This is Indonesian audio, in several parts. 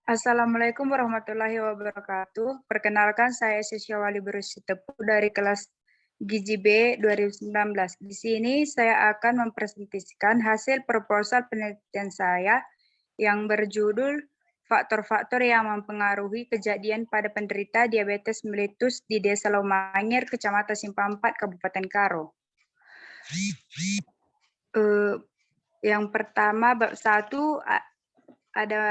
Assalamualaikum warahmatullahi wabarakatuh. Perkenalkan saya Sisya Wali Bersitepu dari kelas Gizi B 2019. Di sini saya akan mempresentasikan hasil proposal penelitian saya yang berjudul faktor-faktor yang mempengaruhi kejadian pada penderita diabetes mellitus di Desa Lomangir, Kecamatan Simpang 4, Kabupaten Karo. Yang pertama, bab 1 ada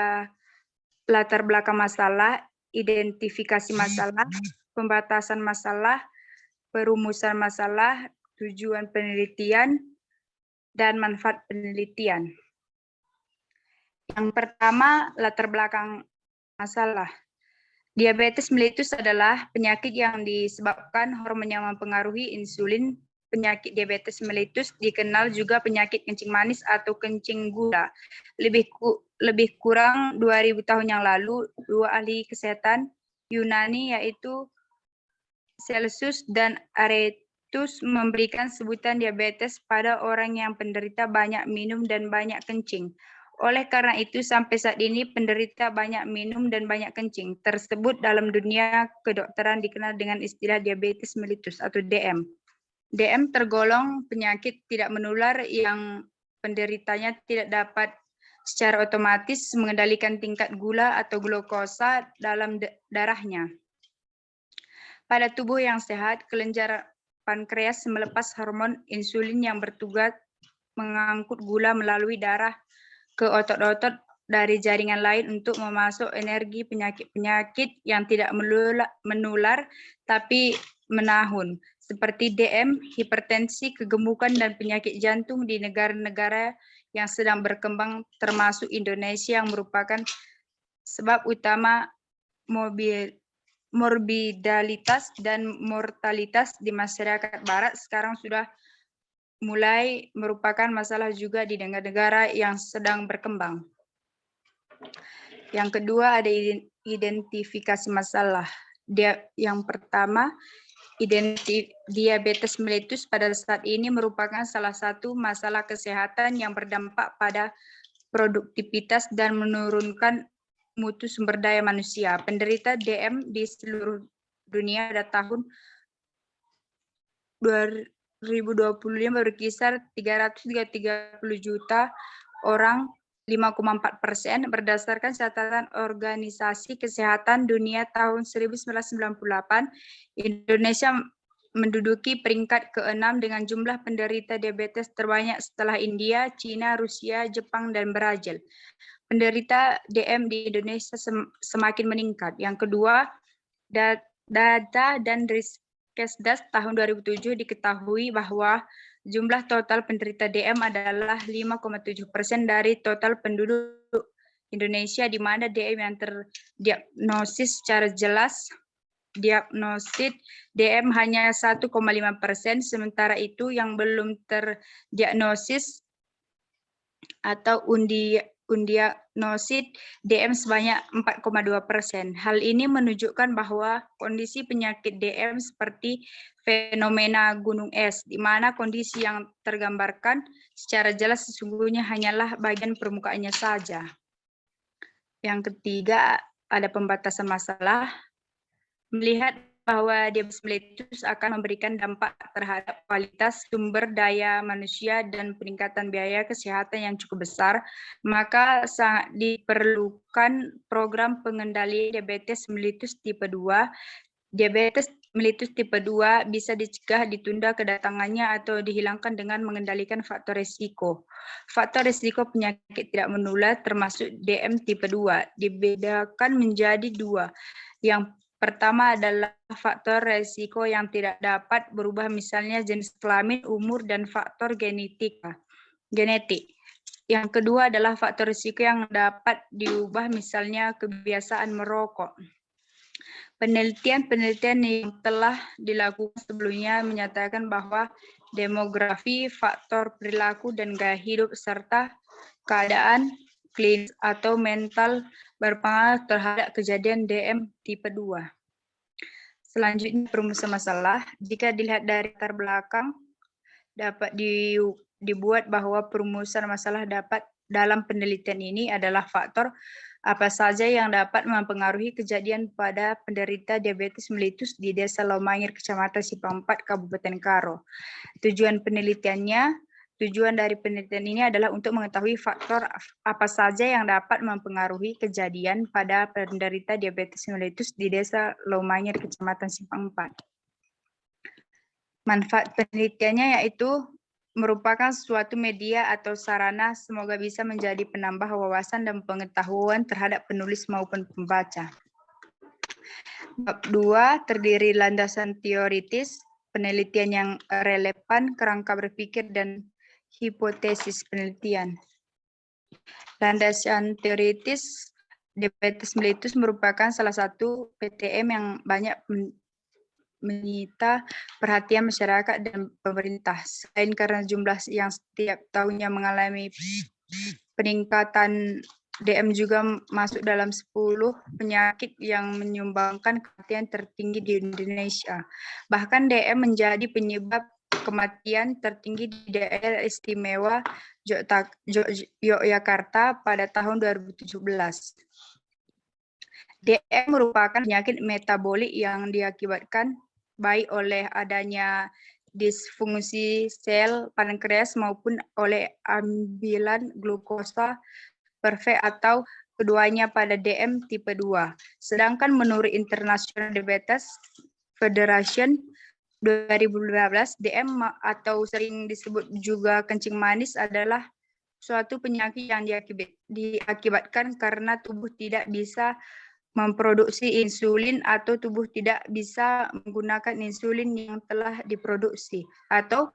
latar belakang masalah, identifikasi masalah, pembatasan masalah, perumusan masalah, tujuan penelitian, dan manfaat penelitian. Yang pertama, latar belakang masalah. Diabetes mellitus adalah penyakit yang disebabkan hormon yang mempengaruhi insulin. Penyakit diabetes mellitus dikenal juga penyakit kencing manis atau kencing gula. Lebih kurang 2000 tahun yang lalu, dua ahli kesehatan Yunani yaitu Celsus dan Aretus memberikan sebutan diabetes pada orang yang penderita banyak minum dan banyak kencing. Oleh karena itu, sampai saat ini penderita banyak minum dan banyak kencing tersebut dalam dunia kedokteran dikenal dengan istilah diabetes mellitus atau DM. DM tergolong penyakit tidak menular yang penderitanya tidak dapat secara otomatis mengendalikan tingkat gula atau glukosa dalam darahnya. Pada tubuh yang sehat, kelenjar pankreas melepas hormon insulin yang bertugas mengangkut gula melalui darah ke otot-otot dari jaringan lain untuk memasuk energi penyakit-penyakit yang tidak menular tapi menahun, seperti DM, hipertensi, kegemukan, dan penyakit jantung di negara-negara yang sedang berkembang termasuk Indonesia yang merupakan sebab utama morbidalitas dan mortalitas di masyarakat barat sekarang sudah mulai merupakan masalah juga di negara-negara yang sedang berkembang. Yang kedua ada identifikasi masalah. Yang pertama, diabetes mellitus pada saat ini merupakan salah satu masalah kesehatan yang berdampak pada produktivitas dan menurunkan mutu sumber daya manusia. Penderita DM di seluruh dunia pada tahun 2025 berkisar 330 juta orang, 5,4% berdasarkan catatan Organisasi Kesehatan Dunia tahun 1998. Indonesia menduduki peringkat ke-6 dengan jumlah penderita diabetes terbanyak setelah India, China, Rusia, Jepang, dan Brazil. Penderita DM di Indonesia semakin meningkat. Yang kedua, data dan Riskesdas tahun 2007 diketahui bahwa jumlah total penderita DM adalah 5,7% dari total penduduk Indonesia, di mana DM yang terdiagnosis secara jelas diagnosis DM hanya 1,5%, sementara itu yang belum terdiagnosis atau undiagnosis DM sebanyak 4,2%. Hal ini menunjukkan bahwa kondisi penyakit DM seperti fenomena gunung es, di mana kondisi yang tergambarkan secara jelas sesungguhnya hanyalah bagian permukaannya saja. Yang ketiga, ada pembatasan masalah. Melihat bahwa diabetes mellitus akan memberikan dampak terhadap kualitas sumber daya manusia dan peningkatan biaya kesehatan yang cukup besar, maka sangat diperlukan program pengendalian diabetes mellitus tipe 2. Diabetes mellitus tipe 2 bisa dicegah, ditunda kedatangannya, atau dihilangkan dengan mengendalikan faktor risiko. Faktor risiko penyakit tidak menular termasuk DM tipe 2 dibedakan menjadi dua. Yang pertama adalah faktor risiko yang tidak dapat berubah, misalnya jenis kelamin, umur, dan faktor genetik. Yang kedua adalah faktor risiko yang dapat diubah, misalnya kebiasaan merokok. Penelitian yang telah dilakukan sebelumnya menyatakan bahwa demografi, faktor perilaku, dan gaya hidup, serta keadaan klinis atau mental berpengaruh terhadap kejadian DM tipe 2. Selanjutnya, perumusan masalah. Jika dilihat dari latar belakang, dapat dibuat bahwa perumusan masalah dapat dalam penelitian ini adalah faktor apa saja yang dapat mempengaruhi kejadian pada penderita diabetes mellitus di Desa Laumangir, Kecamatan Simpang 4, Kabupaten Karo. Tujuan dari penelitian ini adalah untuk mengetahui faktor apa saja yang dapat mempengaruhi kejadian pada penderita diabetes mellitus di Desa Laumangir, Kecamatan Simpang 4. Manfaat penelitiannya yaitu merupakan suatu media atau sarana semoga bisa menjadi penambah wawasan dan pengetahuan terhadap penulis maupun pembaca. Bab 2 terdiri landasan teoritis, penelitian yang relevan, kerangka berpikir, dan hipotesis penelitian. Landasan teoritis, diabetes mellitus merupakan salah satu PTM yang banyak menyita perhatian masyarakat dan pemerintah. Selain karena jumlah yang setiap tahunnya mengalami peningkatan, DM juga masuk dalam 10 penyakit yang menyumbangkan kematian tertinggi di Indonesia. Bahkan DM menjadi penyebab kematian tertinggi di daerah istimewa Yogyakarta pada tahun 2017. DM merupakan penyakit metabolik yang diakibatkan baik oleh adanya disfungsi sel pankreas maupun oleh ambilan glukosa perfect atau keduanya pada DM tipe 2. Sedangkan menurut International Diabetes Federation 2015, DM atau sering disebut juga kencing manis adalah suatu penyakit yang diakibatkan karena tubuh tidak bisa memproduksi insulin atau tubuh tidak bisa menggunakan insulin yang telah diproduksi atau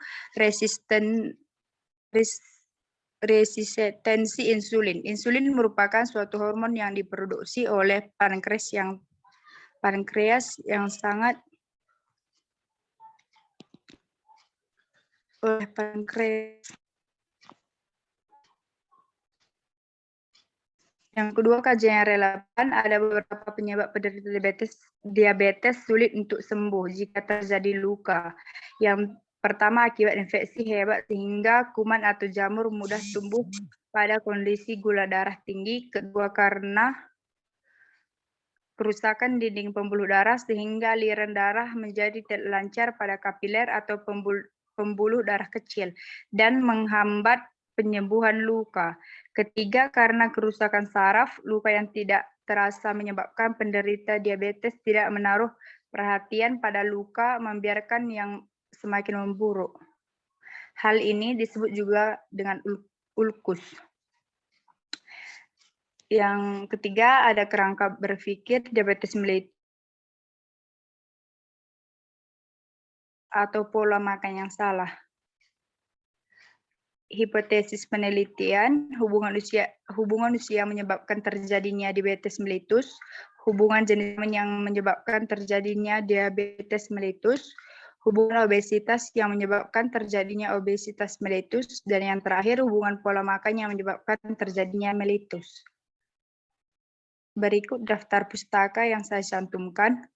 resistensi insulin. Insulin merupakan suatu hormon yang diproduksi oleh pankreas sangat Yang kedua, kajian yang relevan, ada beberapa penyebab penderita diabetes sulit untuk sembuh jika terjadi luka. Yang pertama, akibat infeksi hebat sehingga kuman atau jamur mudah tumbuh pada kondisi gula darah tinggi. Kedua, karena kerusakan dinding pembuluh darah sehingga aliran darah menjadi lancar pada kapiler atau pembuluh darah kecil dan menghambat penyembuhan luka. Ketiga, karena kerusakan saraf, luka yang tidak terasa menyebabkan penderita diabetes tidak menaruh perhatian pada luka, membiarkan yang semakin memburuk. Hal ini disebut juga dengan ulkus. Yang ketiga, ada kerangka berpikir diabetes mellitus atau pola makan yang salah. Hipotesis penelitian, hubungan usia menyebabkan terjadinya diabetes mellitus, hubungan jenis yang menyebabkan terjadinya diabetes mellitus, hubungan obesitas yang menyebabkan terjadinya obesitas mellitus, dan yang terakhir hubungan pola makan yang menyebabkan terjadinya mellitus. Berikut daftar pustaka yang saya cantumkan.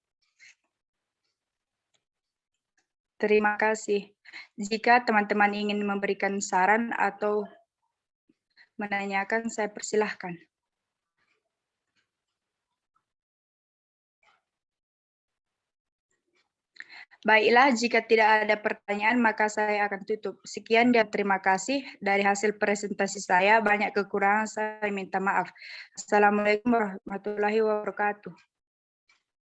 Terima kasih. Jika teman-teman ingin memberikan saran atau menanyakan, saya persilahkan. Baiklah, jika tidak ada pertanyaan, maka saya akan tutup. Sekian dan terima kasih. Dari hasil presentasi saya, banyak kekurangan, saya minta maaf. Assalamualaikum warahmatullahi wabarakatuh.